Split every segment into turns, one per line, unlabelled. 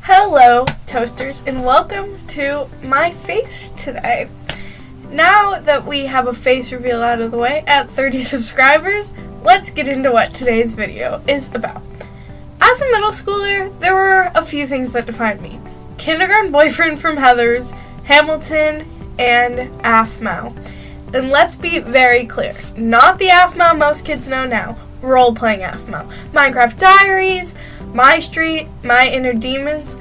Hello, toasters, and welcome to my face today. Now that we have a face reveal out of the way at 30 subscribers, let's get into what today's video is about. As a middle schooler, there were a few things that defined me. Kindergarten boyfriend from Heathers, Hamilton, and Aphmau. And let's be very clear, not the Aphmau most kids know now, role-playing Aphmau. Minecraft Diaries, Mystreet, My Inner Demons,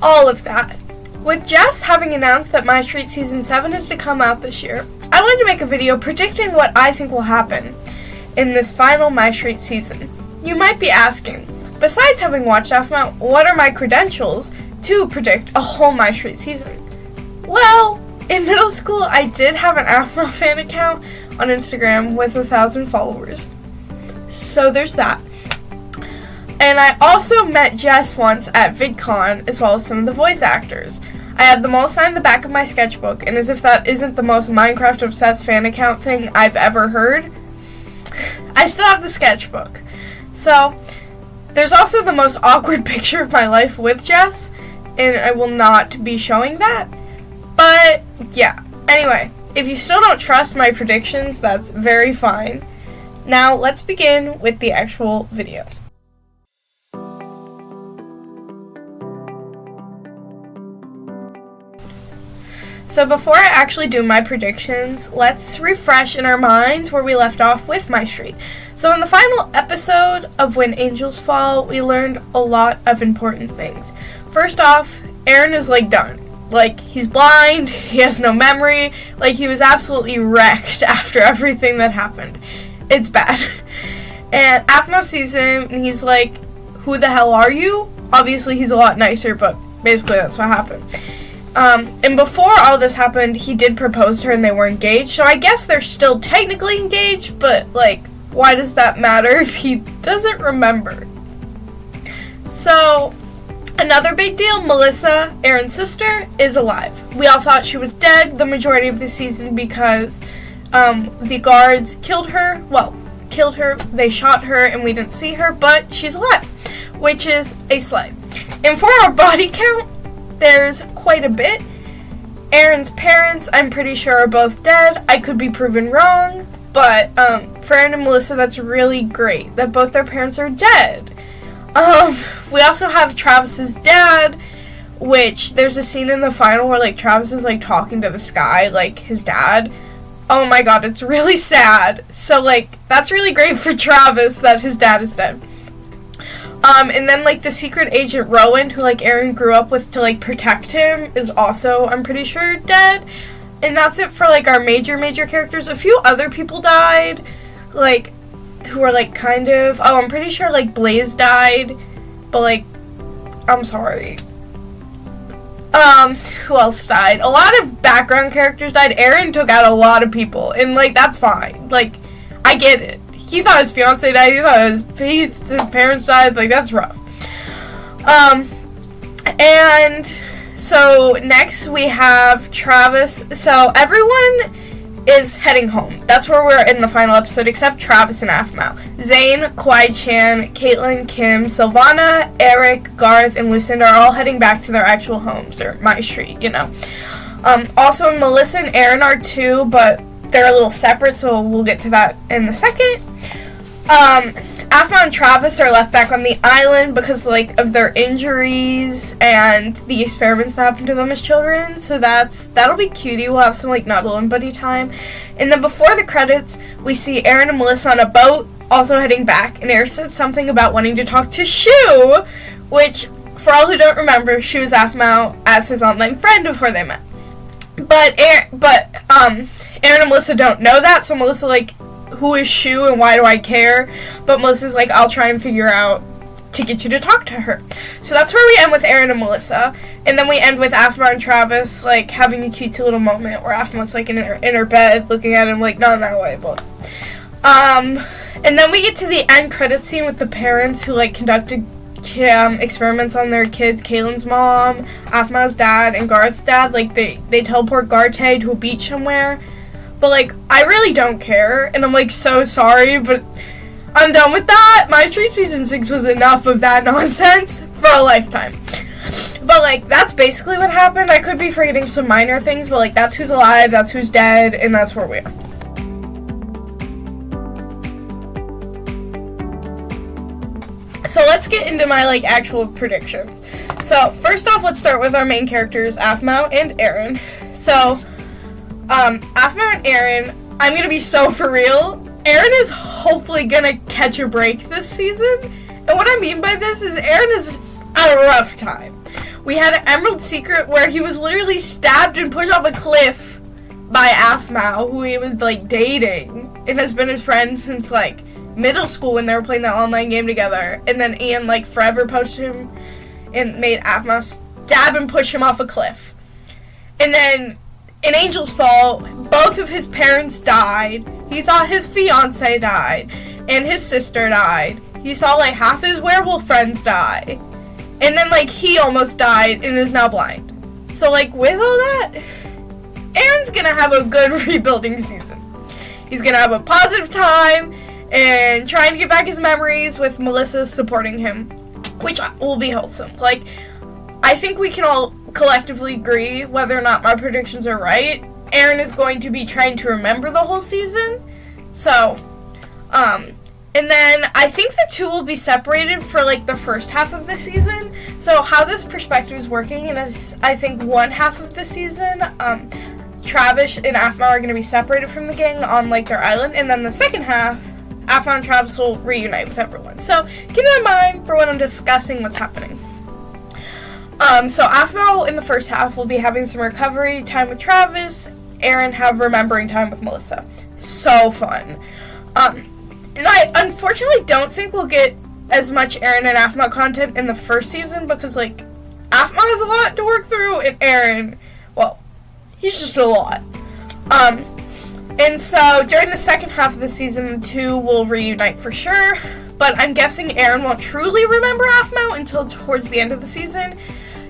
all of that. With Jess having announced that Mystreet Season 7 is to come out this year, I wanted to make a video predicting what I think will happen in this final Mystreet season. You might be asking, besides having watched Aphmau, what are my credentials to predict a whole Mystreet season? Well, in middle school, I did have an Aphmau fan account on Instagram with 1,000 followers. So there's that. And I also met Jess once at VidCon, as well as some of the voice actors. I had them all sign the back of my sketchbook, and as if that isn't the most Minecraft-obsessed fan account thing I've ever heard, I still have the sketchbook. So, there's also the most awkward picture of my life with Jess, and I will not be showing that. But, yeah. Anyway, if you still don't trust my predictions, that's very fine. Now, let's begin with the actual video. So before I actually do my predictions, let's refresh in our minds where we left off with Mystreet. So in the final episode of When Angels Fall, we learned a lot of important things. First off, Aaron is done. He's blind, he has no memory, he was absolutely wrecked after everything that happened. It's bad. And Aphmau sees him, and he's like, who the hell are you? Obviously he's a lot nicer, but basically that's what happened. And before all this happened, he did propose to her and they were engaged, so I guess they're still technically engaged, but, why does that matter if he doesn't remember? So, another big deal, Melissa, Aaron's sister, is alive. We all thought she was dead the majority of the season because, the guards killed her, they shot her and we didn't see her, but she's alive, which is a slay. And for our body count, there's quite a bit. Aaron's parents, I'm pretty sure, are both dead. I could be proven wrong, but for Aaron and Melissa, that's really great that both their parents are dead. We also have Travis's dad, which there's a scene in the final where Travis is talking to the sky like his dad. Oh my god, it's really sad. So that's really great for Travis that his dad is dead. And then, the secret agent Rowan, who, Aaron grew up with to, protect him, is also, I'm pretty sure, dead. And that's it for, our major characters. A few other people died, who are, I'm pretty sure, Blaze died, but, I'm sorry. Who else died? A lot of background characters died. Aaron took out a lot of people, and, that's fine. I get it. He thought his fiance died, he thought his parents died, that's rough. And so next we have Travis. So everyone is heading home. That's where we're in the final episode, except Travis and Aphmau. Zane, Kwai-chan, Caitlin, Kim, Sylvana, Eric, Garth, and Lucinda are all heading back to their actual homes, or Mystreet, Also, Melissa and Aaron are too, but they're a little separate, so we'll get to that in a second. Aphmau and Travis are left back on the island because, of their injuries and the experiments that happened to them as children, so that'll be cutie. We'll have some, nuddle and buddy time. And then before the credits, we see Aaron and Melissa on a boat, also heading back, and Aaron said something about wanting to talk to Shu, which, for all who don't remember, Shu was Aphmau as his online friend before they met. But Aaron and Melissa don't know that, so Melissa, who is Shu and why do I care? But Melissa's I'll try and figure out to get you to talk to her. So that's where we end with Aaron and Melissa. And then we end with Aphmau and Travis, having a cutesy little moment where Aphmau's, in her bed, looking at him, not in that way, but... And then we get to the end credit scene with the parents who, conducted experiments on their kids. Caitlin's mom, Aphmau's dad, and Garth's dad. They teleport Garth to a beach somewhere. But, I really don't care, and I'm, so sorry, but I'm done with that. Mystreet Season 6 was enough of that nonsense for a lifetime. But, like, that's basically what happened. I could be forgetting some minor things, but, like, that's who's alive, that's who's dead, and that's where we are. So let's get into my, like, actual predictions. So, first off, let's start with our main characters, Aphmau and Aaron. So, Aphmau and Aaron, I'm gonna be so for real. Aaron is hopefully gonna catch a break this season. And what I mean by this is Aaron is at a rough time. We had an Emerald Secret where he was literally stabbed and pushed off a cliff by Aphmau, who he was, like, dating and has been his friend since, like, middle school when they were playing that online game together. And then Ian, like, forever pushed him and made Aphmau stab and push him off a cliff. And then in Angel's Fall, both of his parents died. He thought his fiance died and his sister died. He saw, like, half his werewolf friends die. And then, like, he almost died and is now blind. So, like, with all that, Aaron's gonna have a good rebuilding season. He's gonna have a positive time and trying to get back his memories with Melissa supporting him, which will be wholesome. Like, I think we can all collectively agree, whether or not my predictions are right, Aaron is going to be trying to remember the whole season. So, and then I think the two will be separated for, like, the first half of the season. So how this perspective is working is, I think, one half of the season, Travis and Aphmau are going to be separated from the gang on, like, their island. And then the second half, Aphmau and Travis will reunite with everyone. So keep that in mind for when I'm discussing what's happening. So Aphmau in the first half will be having some recovery time with Travis. Aaron have remembering time with Melissa. So fun. And I unfortunately don't think we'll get as much Aaron and Aphmau content in the first season because, like, Aphmau has a lot to work through and Aaron, well, he's just a lot. And so during the second half of the season, the two will reunite for sure, but I'm guessing Aaron won't truly remember Aphmau until towards the end of the season.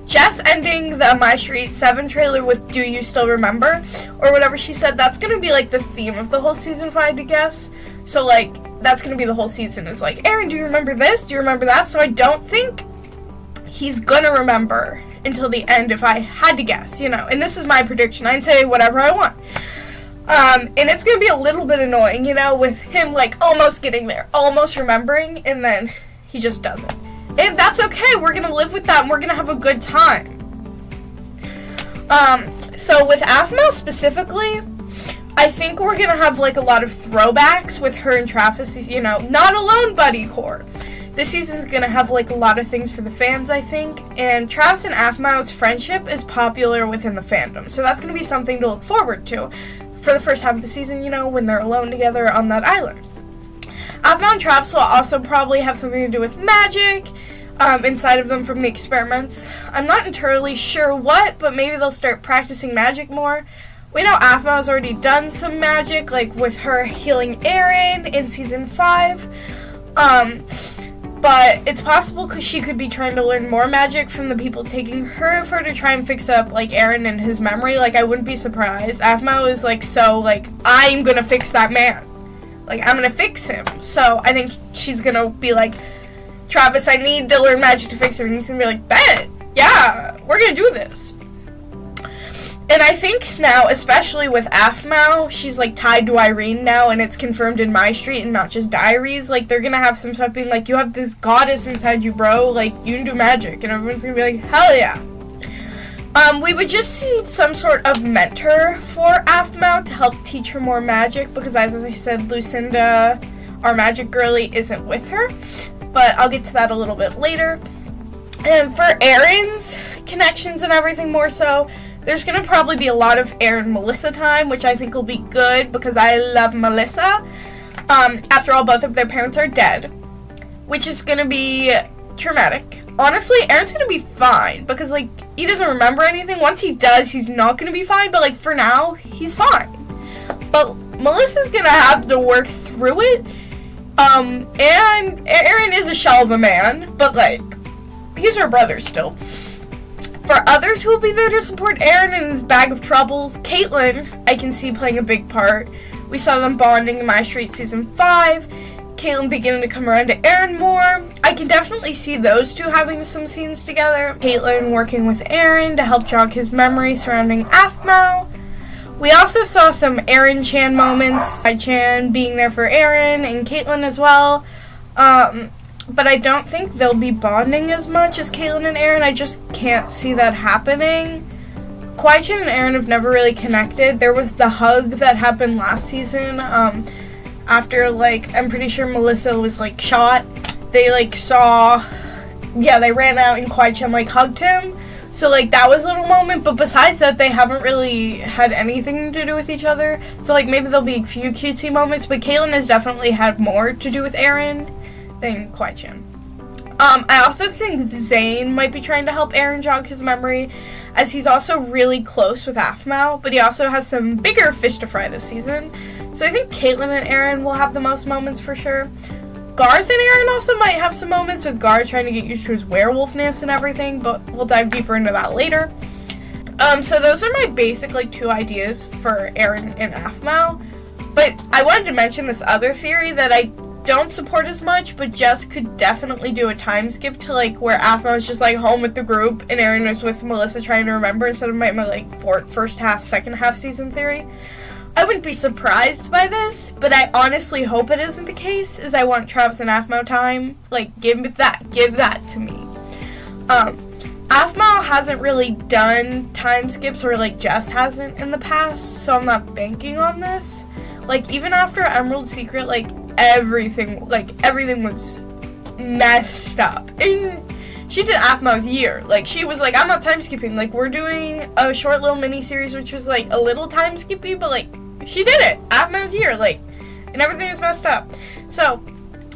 Jess ending the Mystreet 7 trailer with "Do You Still Remember?" or whatever she said, that's going to be, like, the theme of the whole season if I had to guess. So, like, that's going to be the whole season is, like, Aaron, do you remember this? Do you remember that? So I don't think he's going to remember until the end if I had to guess, you know. And this is my prediction. I can say whatever I want. And it's going to be a little bit annoying, you know, with him, like, almost getting there, almost remembering, and then he just doesn't. And that's okay. We're going to live with that, and we're going to have a good time. So with Aphmau specifically, I think we're going to have, like, a lot of throwbacks with her and Travis, you know, not alone buddy core. This season's going to have, like, a lot of things for the fans, I think, and Travis and Aphmau's friendship is popular within the fandom, so that's going to be something to look forward to for the first half of the season, you know, when they're alone together on that island. Aphmau and Travis will also probably have something to do with magic inside of them from the experiments. I'm not entirely sure what, but maybe they'll start practicing magic more. We know Aphmau's already done some magic, like with her healing Aaron in season 5. But it's possible because she could be trying to learn more magic from the people taking her of her to try and fix up, like, Aaron and his memory. Like, I wouldn't be surprised. Aphmau is, like, so, like, I'm gonna fix that man. Like, I'm gonna fix him. So I think she's gonna be like, Travis, I need to learn magic to fix him. And he's gonna be like, bet, yeah, we're gonna do this. And I think now, especially with Aphmau, she's, like, tied to Irene now, and it's confirmed in Mystreet and not just diaries. Like, they're gonna have some stuff being like, you have this goddess inside you, bro. Like, you can do magic. And everyone's gonna be like, hell yeah. We would just need some sort of mentor for Aphmau to help teach her more magic, because as I said, Lucinda, our magic girly, isn't with her. But I'll get to that a little bit later. And for Aaron's connections and everything more so, there's going to probably be a lot of Aaron-Melissa time, which I think will be good because I love Melissa. After all, both of their parents are dead, which is going to be traumatic. Honestly, Aaron's going to be fine because, like, he doesn't remember anything. Once he does, he's not going to be fine, but, like, for now, he's fine. But Melissa's going to have to work through it. And Aaron is a shell of a man, but, like, he's her brother still. For others who will be there to support Aaron in his bag of troubles, Caitlin, I can see playing a big part. We saw them bonding in Mystreet season 5. Caitlyn beginning to come around to Aaron more. I can definitely see those two having some scenes together. Caitlyn working with Aaron to help jog his memory surrounding Aphmau. We also saw some Aaron Chan moments. Chan being there for Aaron and Caitlyn as well. But I don't think they'll be bonding as much as Caitlyn and Aaron. I just can't see that happening. Chan and Aaron have never really connected. There was the hug that happened last season. After, like, I'm pretty sure Melissa was, like, shot. They, like, they ran out and Chan, like, hugged him. So, like, that was a little moment. But besides that, they haven't really had anything to do with each other. So, like, maybe there'll be a few cutesy moments. But Caitlyn has definitely had more to do with Aaron than Chan. I also think Zayn might be trying to help Aaron jog his memory, as he's also really close with Aphmau, but he also has some bigger fish to fry this season. So I think Caitlyn and Aaron will have the most moments for sure. Garth and Aaron also might have some moments, with Garth trying to get used to his werewolfness and everything, but we'll dive deeper into that later. So those are my basic, like, 2 ideas for Aaron and Aphmau. But I wanted to mention this other theory that I don't support as much, but Jess could definitely do a time skip to, like, where Aphmau was just, like, home with the group and Aaron was with Melissa trying to remember, instead of my like, first half, second half season theory. I wouldn't be surprised by this, but I honestly hope it isn't the case, as I want Travis and Aphmau time. Like, give that to me. Aphmau hasn't really done time skips, or, like, Jess hasn't in the past, so I'm not banking on this. Like, even after Emerald Secret, like, everything was messed up. And she did Aphmau's year. Like, she was like, I'm not time skipping. Like, we're doing a short little mini series, which was, like, a little time skippy, but, like, she did it. Aphmau's year, like, and everything was messed up. So,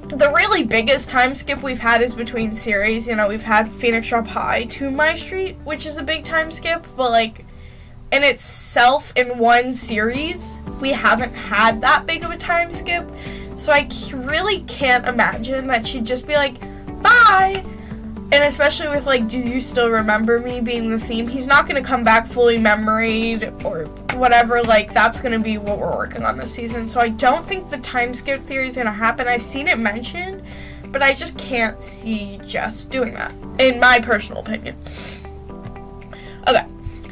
the really biggest time skip we've had is between series. You know, we've had Phoenix Drop High to Mystreet, which is a big time skip, but, like, in itself, in one series, we haven't had that big of a time skip. So I really can't imagine that she'd just be like, bye! And especially with, like, do you still remember me being the theme? He's not going to come back fully memoried or whatever. Like, that's going to be what we're working on this season. So I don't think the time skip theory is going to happen. I've seen it mentioned, but I just can't see Jess doing that, in my personal opinion. Okay.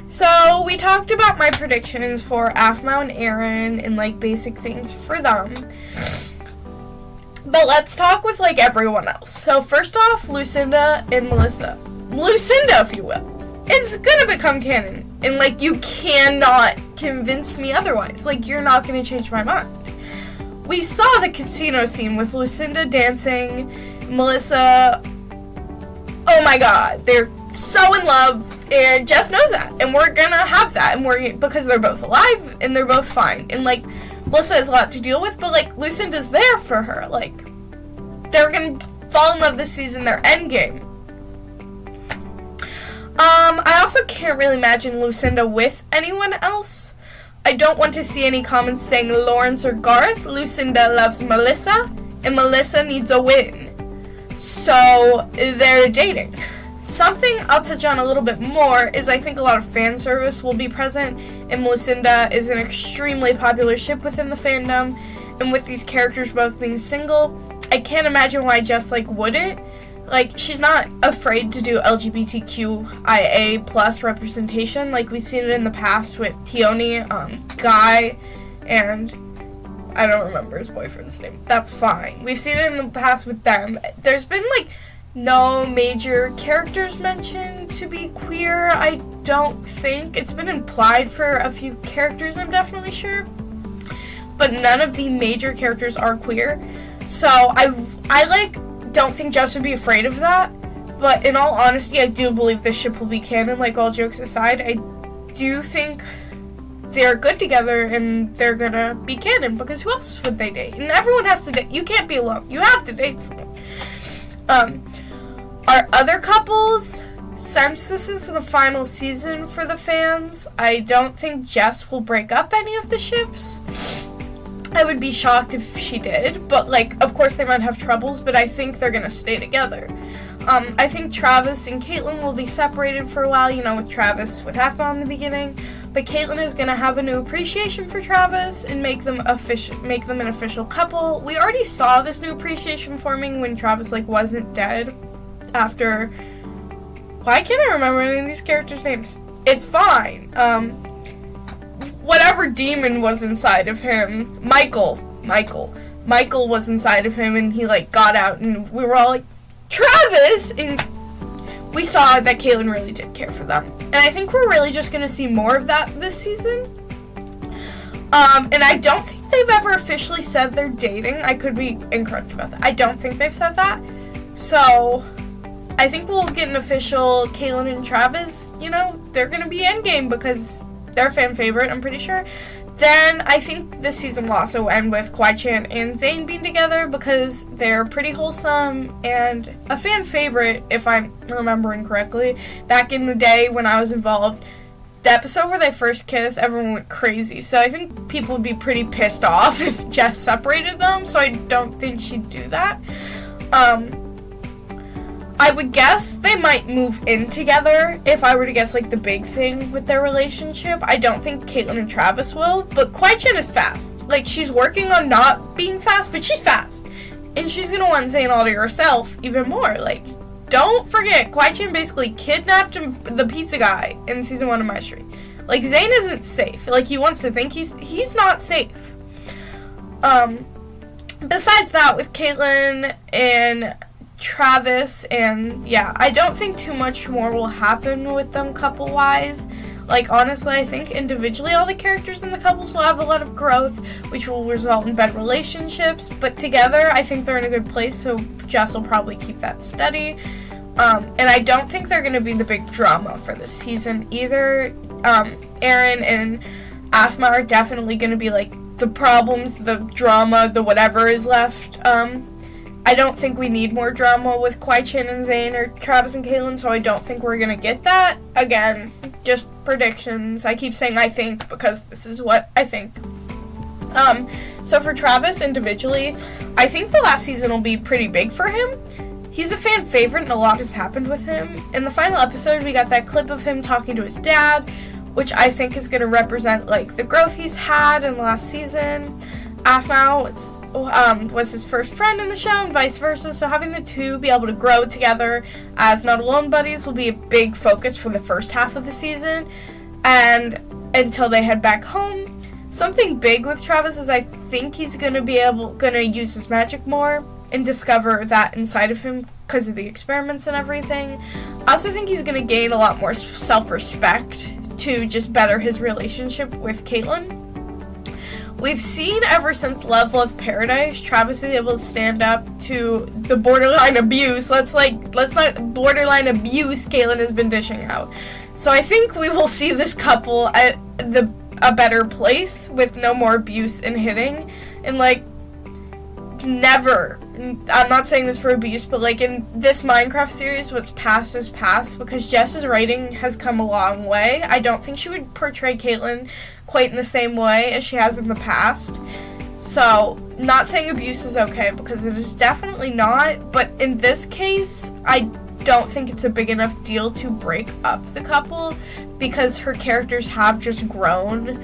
So, we talked about my predictions for Aphmau and Aaron and, like, basic things for them. But let's talk with, like, everyone else. So, first off, Lucinda and Melissa. Lucinda, if you will, is gonna become canon. And, like, you cannot convince me otherwise. Like, you're not gonna change my mind. We saw the casino scene with Lucinda dancing, Melissa. Oh my god, they're so in love. And Jess knows that, and we're gonna have that, and because they're both alive, and they're both fine, and, like, Melissa has a lot to deal with, but, like, Lucinda's there for her, like, they're gonna fall in love this season, their endgame. I also can't really imagine Lucinda with anyone else. I don't want to see any comments saying Lawrence or Garth. Lucinda loves Melissa, and Melissa needs a win, so they're dating. Something I'll touch on a little bit more is I think a lot of fan service will be present, and Lucinda is an extremely popular ship within the fandom, and with these characters both being single, I can't imagine why Jess, like, wouldn't. Like, she's not afraid to do LGBTQIA plus representation. Like, we've seen it in the past with Tioni, Guy, and I don't remember his boyfriend's name. That's fine. We've seen it in the past with them. There's been, like, no major characters mentioned to be queer, I don't think. It's been implied for a few characters, I'm definitely sure. But none of the major characters are queer. So I don't think Jess would be afraid of that. But in all honesty, I do believe this ship will be canon, like, all jokes aside. I do think they're good together and they're gonna be canon, because who else would they date? And everyone has to date. You can't be alone. You have to date someone. Our other couples, since this is the final season for the fans, I don't think Jess will break up any of the ships. I would be shocked if she did, but, like, of course they might have troubles, but I think they're gonna stay together. I think Travis and Caitlyn will be separated for a while, you know, with Travis with Aphmau in the beginning, but Caitlyn is gonna have a new appreciation for Travis and make them an official couple. We already saw this new appreciation forming when Travis wasn't dead. After, why can't I remember any of these characters' names? It's fine. Whatever demon was inside of him, Michael was inside of him, and he got out, and we were all like, Travis, and we saw that Caitlyn really did care for them. And I think we're really just gonna see more of that this season. And I don't think they've ever officially said they're dating. I could be incorrect about that. I don't think they've said that. So I think we'll get an official Caitlyn and Travis, they're gonna be endgame because they're a fan favorite, I'm pretty sure. Then I think this season will also end with Kwai-chan and Zayn being together because they're pretty wholesome and a fan favorite, if I'm remembering correctly. Back in the day when I was involved, the episode where they first kissed, everyone went crazy. So I think people would be pretty pissed off if Jess separated them, so I don't think she'd do that. I would guess they might move in together if I were to guess the big thing with their relationship. I don't think Caitlyn and Travis will, but Kwai-chan is fast. She's working on not being fast, but she's fast. And she's gonna want Zayn all to herself even more. Don't forget, Kwai-chan basically kidnapped the pizza guy in season 1 of Mystreet. Zayn isn't safe. He wants to think he's not safe. Besides that, with Caitlyn and Travis, and I don't think too much more will happen with them couple-wise. Honestly, I think individually all the characters in the couples will have a lot of growth, which will result in better relationships, but together, I think they're in a good place, so Jess will probably keep that steady. And I don't think they're going to be the big drama for this season either. Aaron and Aphmau are definitely going to be, the problems, the drama, the whatever is left. I don't think we need more drama with Kwai-chan and Zayn or Travis and Caitlyn, so I don't think we're gonna get that. Again, just predictions. I keep saying I think because this is what I think. So for Travis individually, I think the last season will be pretty big for him. He's a fan favorite and a lot has happened with him. In the final episode, we got that clip of him talking to his dad, which I think is gonna represent the growth he's had in the last season. Aphmau was his first friend in the show and vice versa, so having the two be able to grow together as not alone buddies will be a big focus for the first half of the season and until they head back home. Something big with Travis is I think he's gonna use his magic more and discover that inside of him because of the experiments and everything. I also think he's gonna gain a lot more self-respect to just better his relationship with Caitlyn. We've seen ever since Love Paradise, Travis is able to stand up to the borderline abuse. Let's not borderline abuse Caitlyn has been dishing out. So I think we will see this couple at a better place with no more abuse and hitting. And never, I'm not saying this for abuse, but in this Minecraft series, what's past is past because Jess's writing has come a long way. I don't think she would portray Caitlyn quite in the same way as she has in the past. So, not saying abuse is okay because it is definitely not, but in this case, I don't think it's a big enough deal to break up the couple because her characters have just grown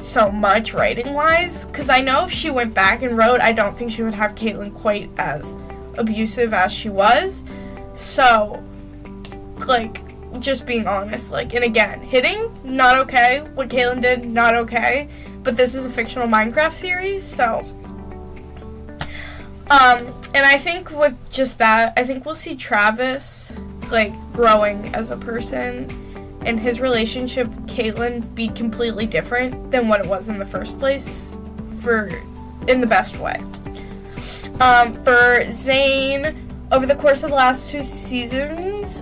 so much writing-wise. Because I know if she went back and wrote, I don't think she would have Caitlyn quite as abusive as she was. So, just being honest, and again, hitting, not okay. What Caitlyn did, not okay. But this is a fictional Minecraft series, so. And I think with just that, I think we'll see Travis, growing as a person, and his relationship with Caitlyn be completely different than what it was in the first place, in the best way. For Zayn, over the course of the last 2 seasons,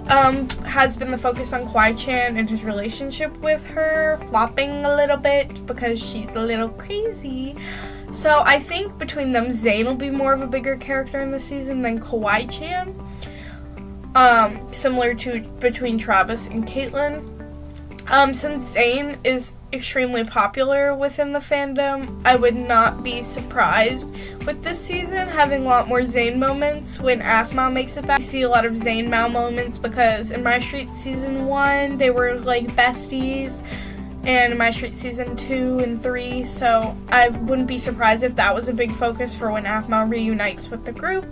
has been the focus on Kwai-chan and his relationship with her, flopping a little bit because she's a little crazy. So I think between them, Zayn will be more of a bigger character in the season than Kwai-chan. Similar to between Travis and Caitlyn. Since Zayn is extremely popular within the fandom, I would not be surprised with this season having a lot more Zayn moments when Aphmau makes it back. We see a lot of Zayn-Mao moments because in Mystreet season 1, they were besties. and Mystreet season 2 and 3, so I wouldn't be surprised if that was a big focus for when Aphmau reunites with the group.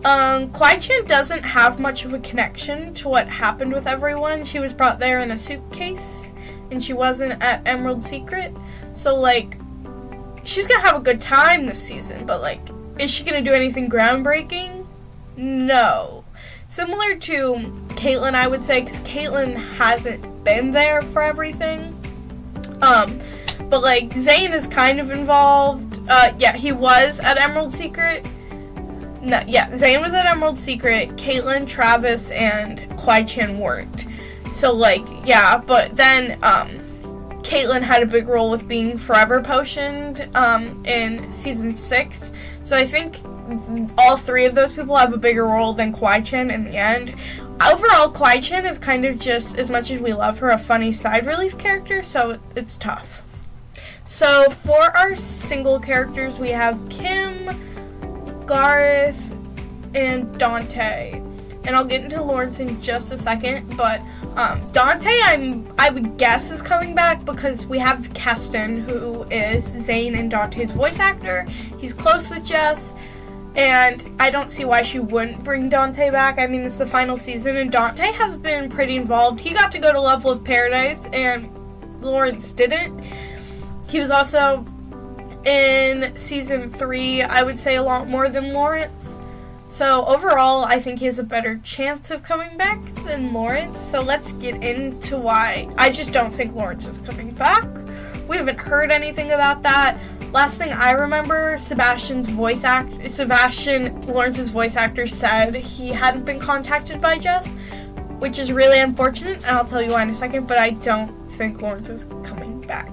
Kwai-chan doesn't have much of a connection to what happened with everyone. She was brought there in a suitcase, and she wasn't at Emerald Secret, so, like, she's gonna have a good time this season, but, like, is she gonna do anything groundbreaking? No. Similar to Caitlyn, I would say, because Caitlyn hasn't been there for everything. But, like, Zayn is kind of involved. Yeah, he was at Emerald Secret. No, yeah, Zayn was at Emerald Secret. Caitlyn, Travis, and Kwai-chan weren't. So, like, yeah, but then, Caitlyn had a big role with being forever potioned, in season 6. So I think all 3 of those people have a bigger role than Kwai-chan in the end. Overall, Kwai-chan is kind of just, as much as we love her, a funny side relief character, so it's tough. So for our single characters, we have Kim, Gareth, and Dante. And I'll get into Lawrence in just a second, but Dante, I would guess, is coming back because we have Keston, who is Zayn and Dante's voice actor. He's close with Jess, and I don't see why she wouldn't bring Dante back. I mean, it's the final season, and Dante has been pretty involved. He got to go to Level of Paradise, and Lawrence didn't. He was also in season 3, I would say, a lot more than Lawrence. So overall, I think he has a better chance of coming back than Lawrence. So let's get into why. I just don't think Lawrence is coming back. We haven't heard anything about that. Last thing I remember, Lawrence's voice actor said he hadn't been contacted by Jess, which is really unfortunate, and I'll tell you why in a second, but I don't think Lawrence is coming back.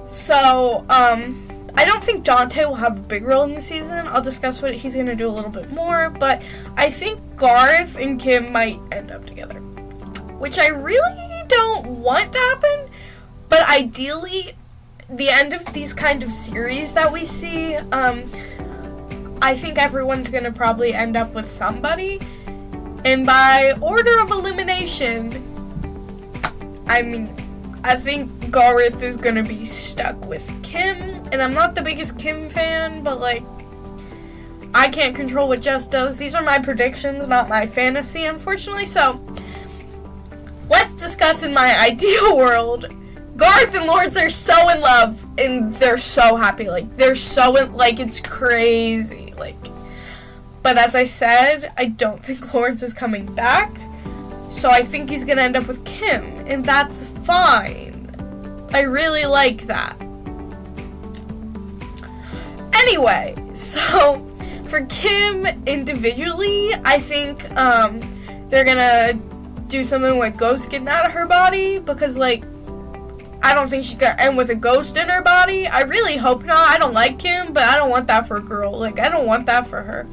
So, I don't think Dante will have a big role in the season. I'll discuss what he's going to do a little bit more, but I think Gareth and Kim might end up together, which I really don't want to happen, but ideally, the end of these kind of series that we see, I think everyone's going to probably end up with somebody, and by order of elimination, I think Gareth is going to be stuck with Kim, and I'm not the biggest Kim fan, but, like, I can't control what Jess does. These are my predictions, not my fantasy, unfortunately, so let's discuss in my ideal world. Gareth and Lawrence are so in love, and they're so happy, like, they're so in, like, it's crazy, like, but as I said, I don't think Lawrence is coming back. So I think he's gonna end up with Kim, and that's fine. I really like that. Anyway, so for Kim individually, I think they're gonna do something with ghost getting out of her body, because, like, I don't think she's gonna end with a ghost in her body. I really hope not. I don't like Kim, but I don't want that for a girl. Like, I don't want that for her.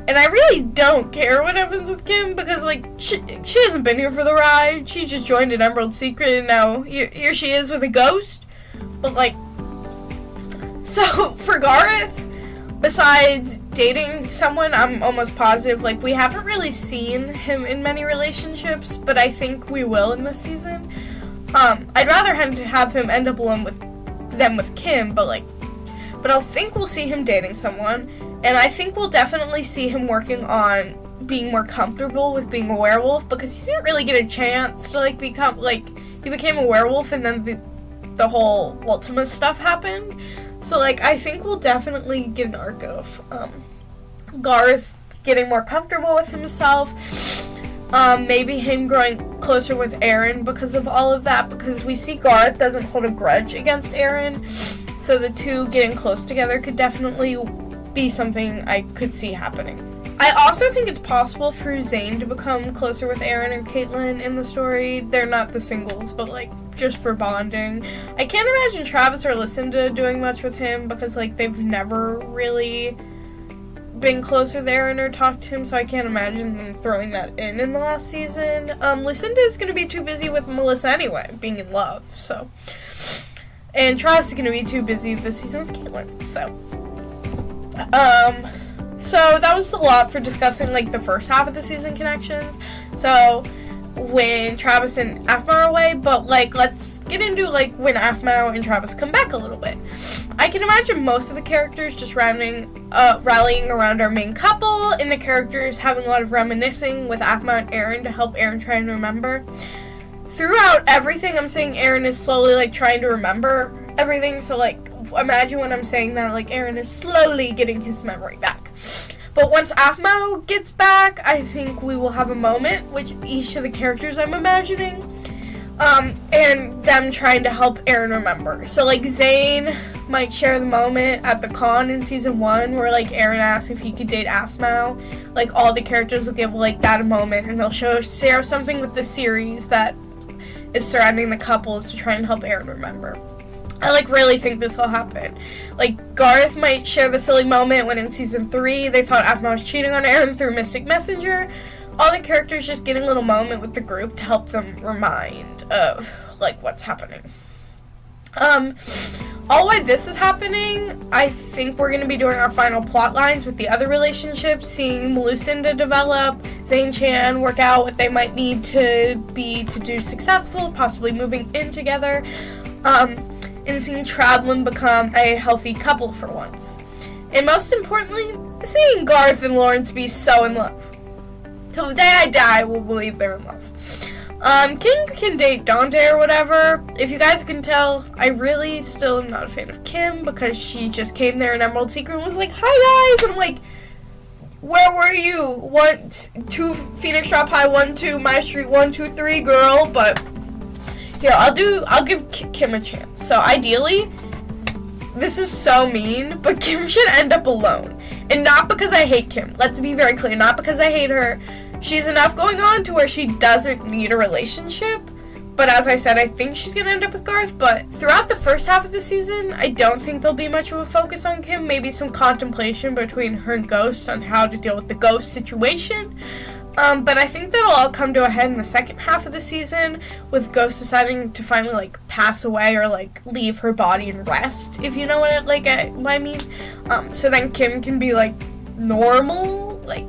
And I really don't care what happens with Kim, because, like, she hasn't been here for the ride. She just joined an Emerald Secret, and now here she is with a ghost. But, like, so for Gareth, besides dating someone, I'm almost positive, like, we haven't really seen him in many relationships, but I think we will in this season. I'd rather have him end up alone with Kim, but I think we'll see him dating someone. And I think we'll definitely see him working on being more comfortable with being a werewolf, because he didn't really get a chance to, like, become, like, he became a werewolf and then the whole Ultima stuff happened. So, like, I think we'll definitely get an arc of Gareth getting more comfortable with himself, maybe him growing closer with Aaron because of all of that, because we see Gareth doesn't hold a grudge against Aaron, so the two getting close together could definitely be something I could see happening. I also think it's possible for Zayn to become closer with Aaron or Caitlyn in the story. They're not the singles, but, like, just for bonding. I can't imagine Travis or Lucinda doing much with him, because, like, they've never really been close with Aaron or talked to him, so I can't imagine them throwing that in the last season. Lucinda is going to be too busy with Melissa anyway, being in love, so. And Travis is going to be too busy this season with Caitlyn, so. So that was a lot for discussing, like, the first half of the season connections. So when Travis and Aphmau are away, but like let's get into like when Aphmau and Travis come back a little bit. I can imagine most of the characters just rallying around our main couple, and the characters having a lot of reminiscing with Aphmau and Aaron to help Aaron try and remember. Throughout everything, I'm saying Aaron is slowly like trying to remember everything, so like imagine when I'm saying that like Aaron is slowly getting his memory back. But once Aphmau gets back, I think we will have a moment, which each of the characters I'm imagining, and them trying to help Aaron remember. So like Zane might share the moment at the con in season 1 where like Aaron asks if he could date Aphmau. Like all the characters will give like that a moment, and they'll share something with the series that is surrounding the couples to try and help Aaron remember. I like really think this will happen. Like Garth might share the silly moment when in season 3 they thought Aphmau was cheating on Aaron through Mystic Messenger. All the characters just getting a little moment with the group to help them remind of like what's happening. All while this is happening, I think we're going to be doing our final plot lines with the other relationships, seeing Lucinda develop, Zane Chan work out what they might need to be to do successful, possibly moving in together, and seeing Travelin become a healthy couple for once. And most importantly, seeing Garth and Lawrence be so in love. Till the day I die, we'll believe they're in love. King can date Dante or whatever. If you guys can tell, I really still am not a fan of Kim because she just came there in Emerald Secret and was like, "Hi guys," and I'm like, "Where were you? 1, 2 Phoenix Drop High, 1, 2 Mystreet, 1, 2, 3, girl." But here, I'll give Kim a chance. So ideally, this is so mean, but Kim should end up alone. And not because I hate Kim. Let's be very clear. Not because I hate her. She's enough going on to where she doesn't need a relationship. But as I said, I think she's going to end up with Garth. But throughout the first half of the season, I don't think there'll be much of a focus on Kim. Maybe some contemplation between her and Ghost on how to deal with the Ghost situation. But I think that'll all come to a head in the second half of the season, with Ghost deciding to finally, like, pass away or, like, leave her body and rest, if you know what I mean. So then Kim can be, like, normal, like.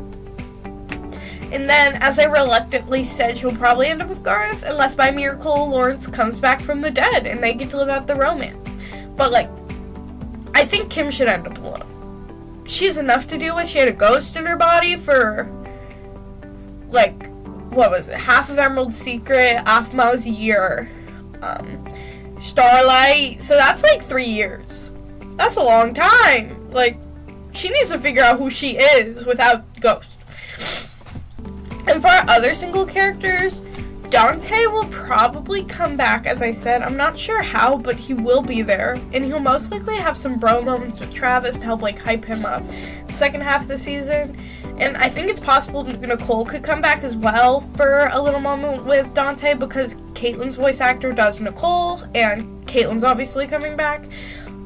And then, as I reluctantly said, she'll probably end up with Garth, unless by miracle Lawrence comes back from the dead and they get to live out the romance. But, like, I think Kim should end up alone. She has enough to deal with. She had a ghost in her body for, like, what was it? Half of Emerald Secret, Aphmau's year, Starlight. So that's, like, 3 years. That's a long time. Like, she needs to figure out who she is without Ghost. And for our other single characters, Dante will probably come back, as I said. I'm not sure how, but he will be there. And he'll most likely have some bro moments with Travis to help, like, hype him up the second half of the season. And I think it's possible Nicole could come back as well for a little moment with Dante, because Caitlin's voice actor does Nicole, and Caitlin's obviously coming back.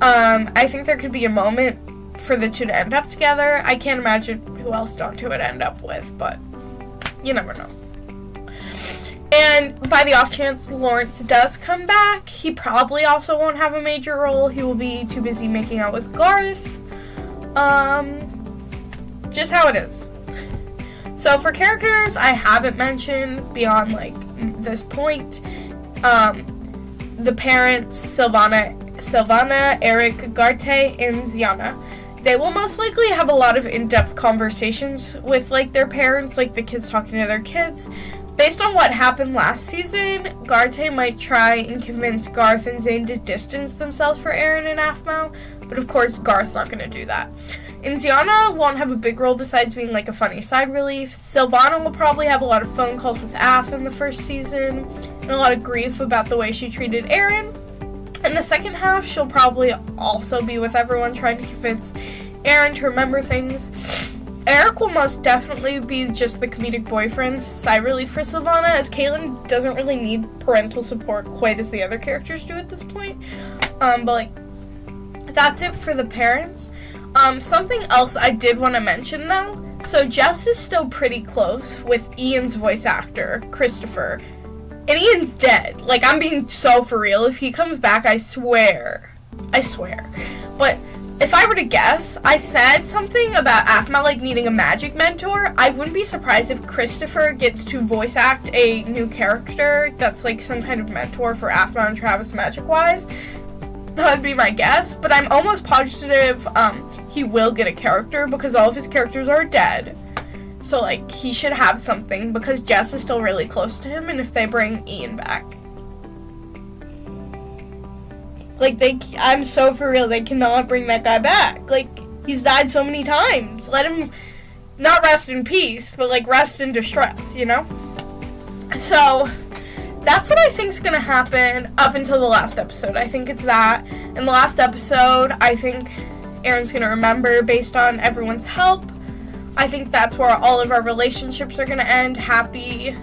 I think there could be a moment for the two to end up together. I can't imagine who else Dante would end up with, but you never know. And by the off chance Lawrence does come back, he probably also won't have a major role. He will be too busy making out with Garth. Just how it is. So for characters I haven't mentioned beyond, like, this point, the parents, Sylvana, Eric, Garte, and Ziana, they will most likely have a lot of in-depth conversations with, like, their parents, like the kids talking to their kids. Based on what happened last season, Garte might try and convince Garth and Zane to distance themselves for Aaron and Aphmau, but of course Garth's not going to do that. And Ziana won't have a big role besides being, like, a funny side relief. Sylvana will probably have a lot of phone calls with Aph in the first season, and a lot of grief about the way she treated Aaron. In the second half, she'll probably also be with everyone trying to convince Aaron to remember things. Eric will most definitely be just the comedic boyfriend side relief for Sylvana, as Caitlin doesn't really need parental support quite as the other characters do at this point. But, like, that's it for the parents. Something else I did want to mention, though. So Jess is still pretty close with Ian's voice actor, Christopher. And Ian's dead. Like, I'm being so for real. If he comes back, I swear. But if I were to guess, I said something about Aphmau, like, needing a magic mentor. I wouldn't be surprised if Christopher gets to voice act a new character that's, like, some kind of mentor for Aphmau and Travis magic-wise. That would be my guess, but I'm almost positive he will get a character because all of his characters are dead. So, like, he should have something because Jess is still really close to him, and if they bring Ian back. Like, I'm so for real, they cannot bring that guy back. Like, he's died so many times. Let him not rest in peace, but, like, rest in distress, you know? So, that's what I think's gonna happen up until the last episode. I think it's that. In the last episode, I think Aaron's gonna remember based on everyone's help. I think that's where all of our relationships are gonna end happy.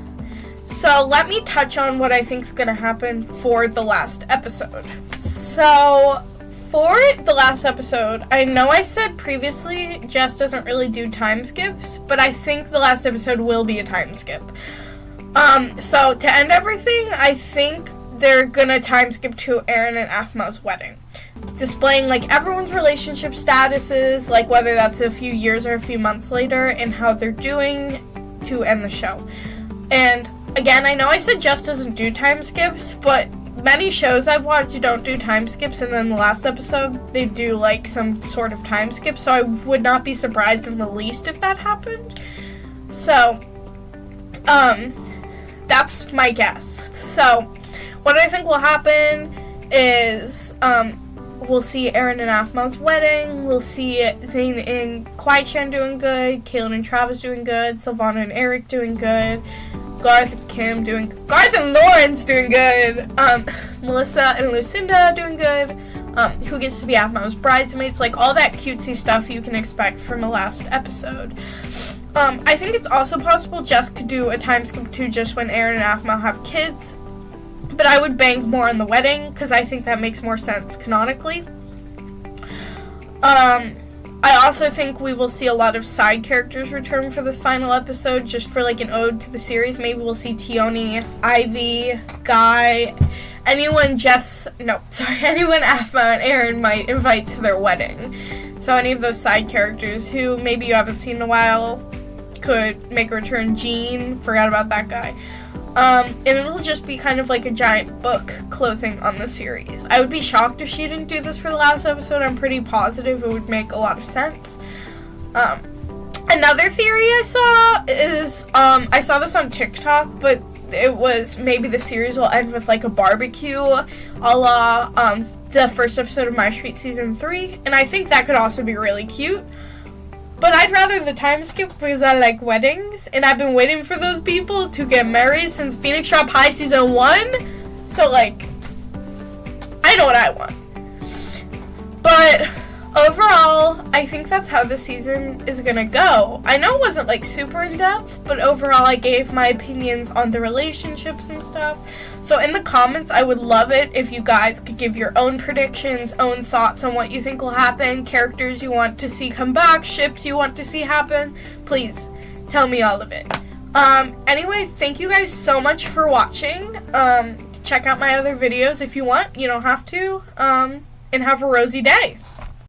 So let me touch on what I think's gonna happen for the last episode. So for the last episode, I know I said previously Jess doesn't really do time skips, but I think the last episode will be a time skip. So to end everything, I think they're gonna time skip to Aaron and Aphmau's wedding, displaying like everyone's relationship statuses, like whether that's a few years or a few months later, and how they're doing to end the show. And again, I know I said Jess doesn't do time skips, but many shows I've watched don't do time skips, and then the last episode they do like some sort of time skip, so I would not be surprised in the least if that happened. So that's my guess. So what I think will happen is we'll see Aaron and Aphmau's wedding, we'll see Zane and Kwai-chan doing good, Kaylin and Travis doing good, Sylvana and Eric doing good, Garth and Lawrence doing good, Melissa and Lucinda doing good, who gets to be Aphmau's bridesmaids, like all that cutesy stuff you can expect from the last episode. I think it's also possible Jess could do a time skip too just when Aaron and Aphmau have kids, but I would bank more on the wedding because I think that makes more sense canonically. I also think we will see a lot of side characters return for this final episode, just for like an ode to the series. Maybe we'll see Tioni, Ivy, Guy, anyone Aphmau and Aaron might invite to their wedding. So any of those side characters who maybe you haven't seen in a while could make a return. Jean, forgot about that guy. And it'll just be kind of like a giant book closing on the series. I would be shocked if she didn't do this for the last episode. I'm pretty positive it would make a lot of sense. Another theory I saw is, I saw this on TikTok, but it was maybe the series will end with like a barbecue a la the first episode of Mystreet Season 3, and I think that could also be really cute. But I'd rather the time skip because I like weddings, and I've been waiting for those people to get married since Phoenix Drop High Season 1, so like, I know what I want. But overall, I think that's how the season is gonna go. I know it wasn't like super in-depth, but overall I gave my opinions on the relationships and stuff. So in the comments, I would love it if you guys could give your own predictions, own thoughts on what you think will happen, characters you want to see come back, ships you want to see happen. Please tell me all of it. Anyway, thank you guys so much for watching. Check out my other videos if you want. You don't have to. And have a rosy day.